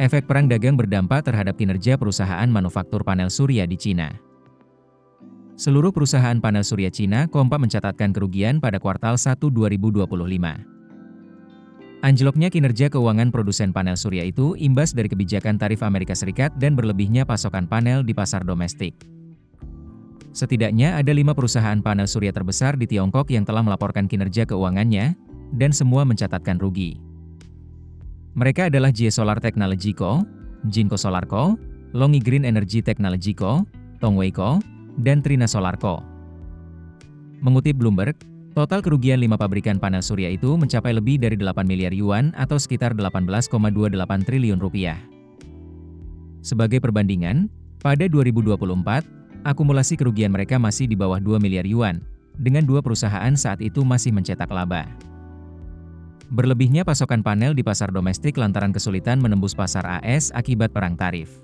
Efek perang dagang berdampak terhadap kinerja perusahaan manufaktur panel surya di Cina. Seluruh perusahaan panel surya Cina kompak mencatatkan kerugian pada kuartal 1 2025. Anjloknya kinerja keuangan produsen panel surya itu imbas dari kebijakan tarif Amerika Serikat dan berlebihnya pasokan panel di pasar domestik. Setidaknya ada 5 perusahaan panel surya terbesar di Tiongkok yang telah melaporkan kinerja keuangannya, dan semua mencatatkan rugi. Mereka adalah Jie Solar Technology Co., Jinko Solar Co., Longi Green Energy Technology Co., Tongwei Co., dan Trina Solar Co. Mengutip Bloomberg, total kerugian 5 pabrikan panel surya itu mencapai lebih dari 8 miliar yuan atau sekitar 18,28 triliun rupiah. Sebagai perbandingan, pada 2024, akumulasi kerugian mereka masih di bawah 2 miliar yuan, dengan 2 perusahaan saat itu masih mencetak laba. Berlebihnya pasokan panel di pasar domestik lantaran kesulitan menembus pasar AS akibat perang tarif.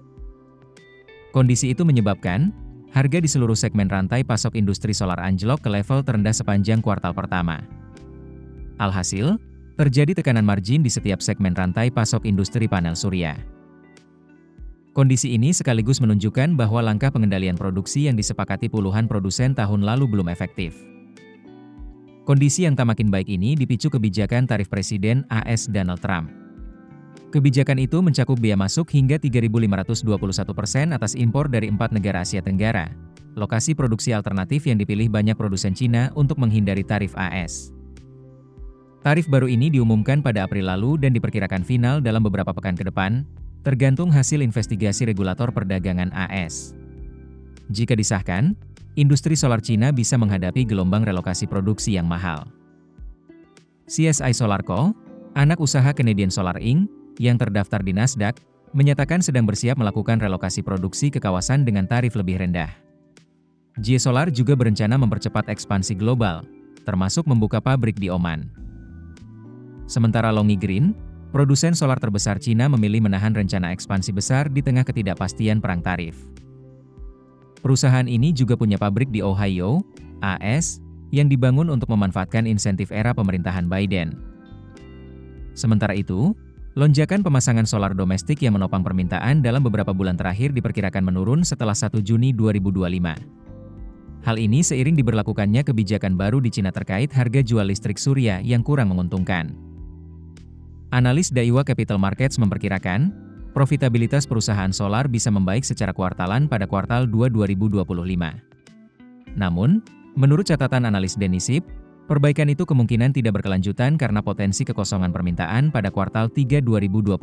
Kondisi itu menyebabkan harga di seluruh segmen rantai pasok industri solar anjlok ke level terendah sepanjang kuartal pertama. Alhasil, terjadi tekanan margin di setiap segmen rantai pasok industri panel surya. Kondisi ini sekaligus menunjukkan bahwa langkah pengendalian produksi yang disepakati puluhan produsen tahun lalu belum efektif. Kondisi yang tak makin baik ini dipicu kebijakan tarif Presiden AS Donald Trump. Kebijakan itu mencakup biaya masuk hingga 3.521% atas impor dari 4 negara Asia Tenggara, lokasi produksi alternatif yang dipilih banyak produsen Cina untuk menghindari tarif AS. Tarif baru ini diumumkan pada April lalu dan diperkirakan final dalam beberapa pekan ke depan, tergantung hasil investigasi regulator perdagangan AS. Jika disahkan, industri solar Cina bisa menghadapi gelombang relokasi produksi yang mahal. CSI Solar Co., anak usaha Canadian Solar Inc., yang terdaftar di Nasdaq, menyatakan sedang bersiap melakukan relokasi produksi ke kawasan dengan tarif lebih rendah. Jie Solar juga berencana mempercepat ekspansi global, termasuk membuka pabrik di Oman. Sementara Longi Green, produsen solar terbesar Cina memilih menahan rencana ekspansi besar di tengah ketidakpastian perang tarif. Perusahaan ini juga punya pabrik di Ohio, AS, yang dibangun untuk memanfaatkan insentif era pemerintahan Biden. Sementara itu, lonjakan pemasangan solar domestik yang menopang permintaan dalam beberapa bulan terakhir diperkirakan menurun setelah 1 Juni 2025. Hal ini seiring diberlakukannya kebijakan baru di Cina terkait harga jual listrik surya yang kurang menguntungkan. Analis Daiwa Capital Markets memperkirakan, profitabilitas perusahaan solar bisa membaik secara kuartalan pada kuartal 2 2025. Namun, menurut catatan analis Denisip, perbaikan itu kemungkinan tidak berkelanjutan karena potensi kekosongan permintaan pada kuartal 3 2025.